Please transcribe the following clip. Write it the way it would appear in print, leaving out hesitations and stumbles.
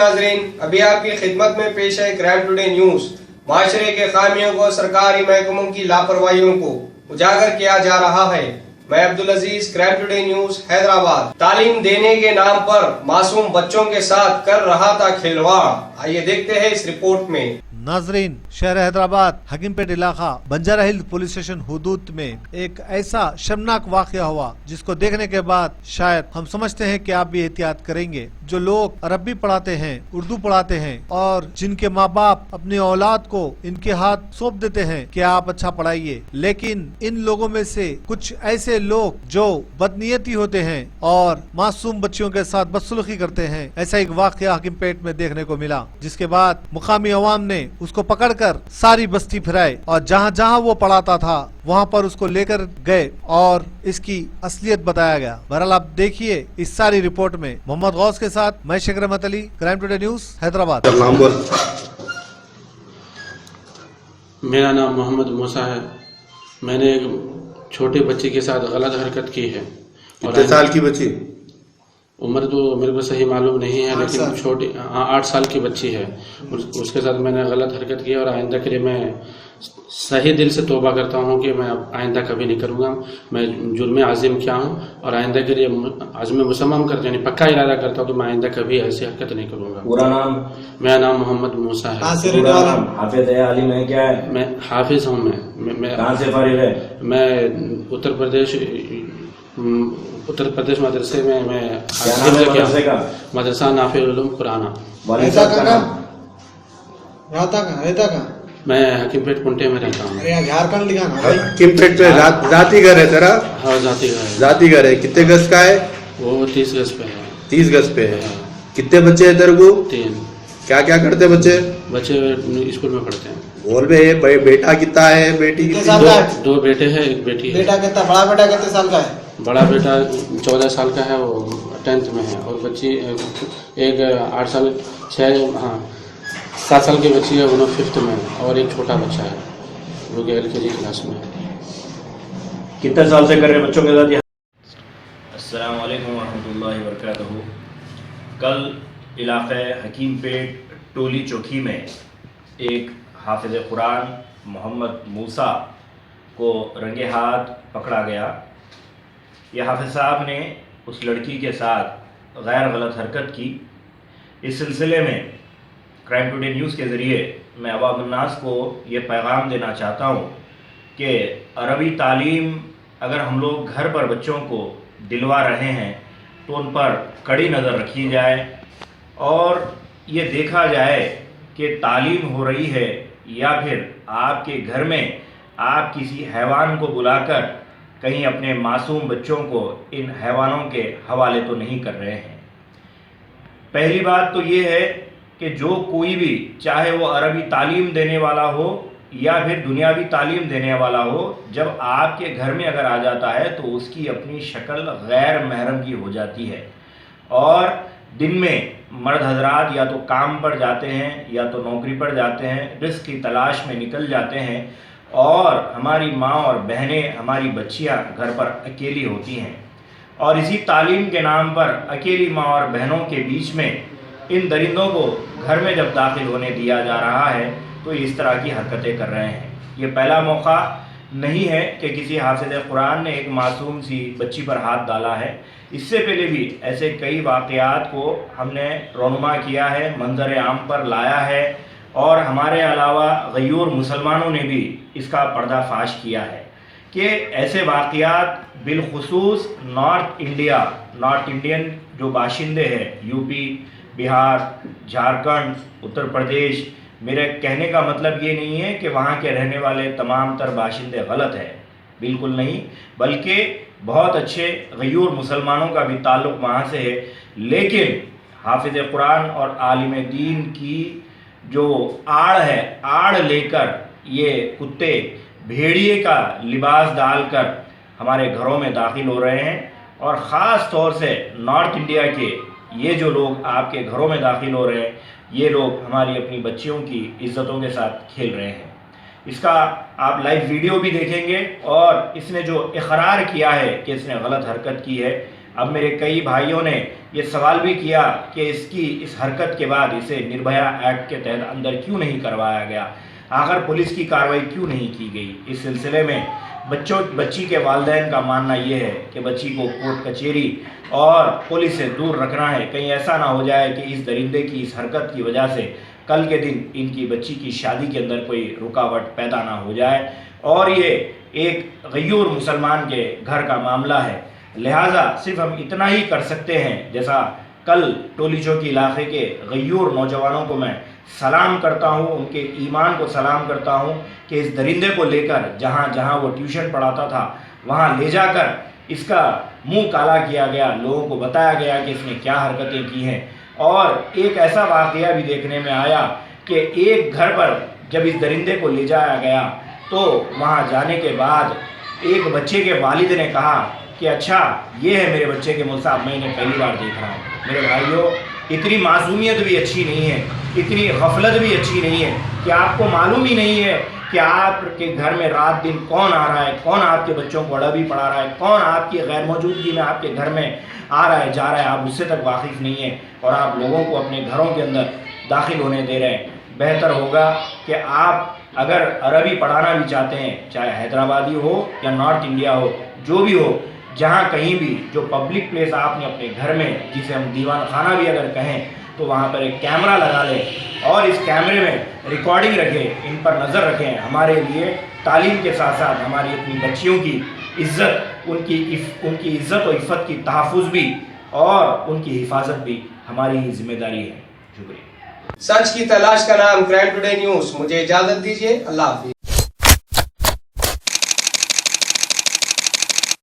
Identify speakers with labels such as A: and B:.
A: नाजरीन, अभी आपकी खिदमत में पेश है क्राइम टुडे न्यूज। माशरे के खामियों को, सरकारी महकमों की लापरवाहियों को उजागर किया जा रहा है। मैं अब्दुल अजीज, क्राइम टुडे न्यूज, हैदराबाद। तालीम देने के नाम पर मासूम बच्चों के साथ कर रहा था खिलवाड़। आइए देखते हैं इस रिपोर्ट में।
B: नाजरीन, शहर हैदराबाद हकीमपेट इलाका बंजारा हिल पुलिस स्टेशन हुदूद में एक ऐसा शर्मनाक वाकया हुआ जिसको देखने के बाद शायद हम समझते हैं कि आप भी एहतियात करेंगे। जो लोग अरबी पढ़ाते हैं, उर्दू पढ़ाते हैं और जिनके माँ बाप अपनी औलाद को इनके हाथ सौंप देते हैं कि आप अच्छा पढ़ाइए, लेकिन इन लोगों में से कुछ ऐसे लोग जो बदनीयती होते हैं और मासूम बच्चियों के साथ बदसलूकी करते हैं, ऐसा एक वाकया हकीमपेट में देखने को मिला। जिसके बाद मुकामी अवाम ने उसको पकड़कर सारी बस्ती फिराए और जहाँ जहाँ वो पढ़ाता था वहाँ पर उसको लेकर गए और इसकी असलियत बताया गया। बहरहाल आप देखिए इस सारी रिपोर्ट में। मोहम्मद गौस के साथ मैं शेख रहमत Ali, crime today news, Hyderabad.
C: मेरा नाम मोहम्मद मूसा है। मैंने एक छोटे बच्चे के साथ गलत हरकत की है।
D: कितने साल की बच्ची?
C: उम्र तो मेरे को सही मालूम नहीं है, लेकिन छोटी 8 साल की बच्ची है। उसके साथ मैंने गलत हरकत की और आइंदा के लिए मैं सही दिल से तौबा करता हूँ कि मैं आइंदा कभी नहीं करूँगा। मैं जुर्म आज़िम किया हूँ और आइंदा के लिए आज़म मुसम्मम करते यानी पक्का इरादा करता हूँ कि मैं आइंदा कभी ऐसी हरकत नहीं करूँगा।
D: पूरा नाम?
C: मेरा नाम मोहम्मद मूसा है।
D: पूरा नाम हाफिज है, आलिम है, क्या है?
C: मैं हाफिज हूँ। मैं
D: कहाँ से फारिग है?
C: मैं उत्तर प्रदेश मदरसे में मैं मदरसा नाफिल उलूम कुराना। मैं हकीमपेट कुंटे में रहता हूँ।
E: झारखंड लिखा ना।
D: हकीमपेट पे जाती घर है तेरा?
C: हाँ, जाती घर है।
D: जाती घर है। कितने गज का है
C: वो? 30 गज पे है।
D: 30 गज पे है। कितने बच्चे हैं तेरे को?
C: 3।
D: क्या क्या करते बच्चे?
C: बच्चे स्कूल में पढ़ते हैं।
D: बोल बे, बेटा कितना है, बेटी कितनी?
C: 2 बेटे हैं, 1 बेटी है।
E: बेटा कितना? बड़ा बेटा कितने साल का है?
C: बड़ा बेटा 14 साल का है, वो 10th में है। और बच्ची एक 8 साल 7 साल की बच्ची है, वो 5th में है। और एक छोटा बच्चा है, वो LKG क्लास में है।
D: कितने साल से कर रहे बच्चों के साथ?
F: अस्सलाम वालेकुम रहमतुल्लाहि व बरकातहू। कल इलाक़े हकीमपेट टोली चौकी में एक हाफिज़ कुरान मोहम्मद मूसा को रंगे हाथ पकड़ा गया। यह हाफिज़ साहब ने उस लड़की के साथ गैर गलत हरकत की। इस सिलसिले में क्राइम टुडे न्यूज़ के ज़रिए मैं अवाम उन्नास को ये पैगाम देना चाहता हूँ कि अरबी तालीम अगर हम लोग घर पर बच्चों को दिलवा रहे हैं तो उन पर कड़ी नज़र रखी जाए और ये देखा जाए कि तालीम हो रही है या फिर आपके घर में आप किसी हैवान को बुलाकर कहीं अपने मासूम बच्चों को इन हैवानों के हवाले तो नहीं कर रहे हैं। पहली बात तो ये है कि जो कोई भी, चाहे वो अरबी तालीम देने वाला हो या फिर दुनियावी तालीम देने वाला हो, जब आपके घर में अगर आ जाता है तो उसकी अपनी शक्ल गैर महरम की हो जाती है। और दिन में मर्द हजरात या तो काम पर जाते हैं या तो नौकरी पर जाते हैं, रिस्क की तलाश में निकल जाते हैं और हमारी माँ और बहनें, हमारी बच्चियाँ घर पर अकेली होती हैं। और इसी तालीम के नाम पर अकेली माँ और बहनों के बीच में इन दरिंदों को घर में जब दाखिल होने दिया जा रहा है तो इस तरह की हरकतें कर रहे हैं। ये पहला मौका नहीं है कि किसी हाफिज़ कुरान ने एक मासूम सी बच्ची पर हाथ डाला है। इससे पहले भी ऐसे कई वाक़यात को हमने रोनुमा किया है, मंजर आम पर लाया है और हमारे अलावा गयूर मुसलमानों ने भी इसका पर्दाफाश किया है कि ऐसे वाक़यात बिलखुसूस नॉर्थ इंडियन जो बाशिंदे हैं, यूपी, बिहार, झारखंड, उत्तर प्रदेश, मेरे कहने का मतलब ये नहीं है कि वहाँ के रहने वाले तमाम तर बाशिंदे गलत है, बिल्कुल नहीं, बल्कि बहुत अच्छे गयूर मुसलमानों का भी ताल्लुक़ वहाँ से है। लेकिन हाफिज़ कुरान और आलिम दीन की जो आड़ है, आड़ लेकर ये कुत्ते भेड़िए का लिबास डालकर हमारे घरों में दाखिल हो रहे हैं और ख़ास तौर से नॉर्थ इंडिया के ये जो लोग आपके घरों में दाखिल हो रहे हैं, ये लोग हमारी अपनी बच्चियों की इज़्ज़तों के साथ खेल रहे हैं। इसका आप लाइव वीडियो भी देखेंगे और इसने जो इकरार किया है कि इसने गलत हरकत की है। अब मेरे कई भाइयों ने یہ سوال بھی کیا کہ اس حرکت کے بعد اسے نربھیا ایکٹ کے تحت اندر کیوں نہیں کروایا گیا، آخر پولیس کی کارروائی کیوں نہیں کی گئی۔ اس سلسلے میں بچی کے والدین کا ماننا یہ ہے کہ بچی کو کورٹ کچہری اور پولیس سے دور رکھنا ہے، کہیں ایسا نہ ہو جائے کہ اس درندے کی اس حرکت کی وجہ سے کل کے دن ان کی بچی کی شادی کے اندر کوئی رکاوٹ پیدا نہ ہو جائے، اور یہ ایک غیور مسلمان کے گھر کا معاملہ ہے، لہٰذا صرف ہم اتنا ہی کر سکتے ہیں، جیسا کل ٹولی چوکی علاقے کے غیور نوجوانوں کو میں سلام کرتا ہوں، ان کے ایمان کو سلام کرتا ہوں کہ اس درندے کو لے کر جہاں جہاں وہ ٹیوشن پڑھاتا تھا وہاں لے جا کر اس کا منہ کالا کیا گیا، لوگوں کو بتایا گیا کہ اس نے کیا حرکتیں کی ہیں، اور ایک ایسا واقعہ بھی دیکھنے میں آیا کہ ایک گھر پر جب اس درندے کو لے جایا گیا تو وہاں جانے کے بعد ایک بچے کے والد نے کہا کہ اچھا یہ ہے میرے بچے کے مصحف، میں انہیں پہلی بار دیکھ رہا ہوں۔ میرے بھائیوں، اتنی معصومیت بھی اچھی نہیں ہے، اتنی غفلت بھی اچھی نہیں ہے کہ آپ کو معلوم ہی نہیں ہے کہ آپ کے گھر میں رات دن کون آ رہا ہے، کون آپ کے بچوں کو عربی پڑھا رہا ہے، کون آپ کی غیر موجودگی میں آپ کے گھر میں آ رہا ہے جا رہا ہے، آپ اس سے تک واقف نہیں ہیں، اور آپ لوگوں کو اپنے گھروں کے اندر داخل ہونے دے رہے ہیں۔ بہتر ہوگا کہ آپ اگر عربی پڑھانا بھی چاہتے ہیں، چاہے حیدرآبادی ہو یا نارتھ انڈیا ہو، جو بھی ہو، جہاں کہیں بھی جو پبلک پلیس آپ نے اپنے گھر میں، جسے ہم دیوان خانہ بھی اگر کہیں، تو وہاں پر ایک کیمرہ لگا لیں اور اس کیمرے میں ریکارڈنگ رکھیں، ان پر نظر رکھیں۔ ہمارے لیے تعلیم کے ساتھ ساتھ ہماری اپنی بچیوں کی عزت، ان کی عزت و عفت کی تحفظ بھی اور ان کی حفاظت بھی ہماری ہی ذمہ داری ہے۔ شکریہ۔
A: سچ کی تلاش کا نام کرائم ٹوڈے نیوز۔ مجھے اجازت دیجیے، اللہ حافظ۔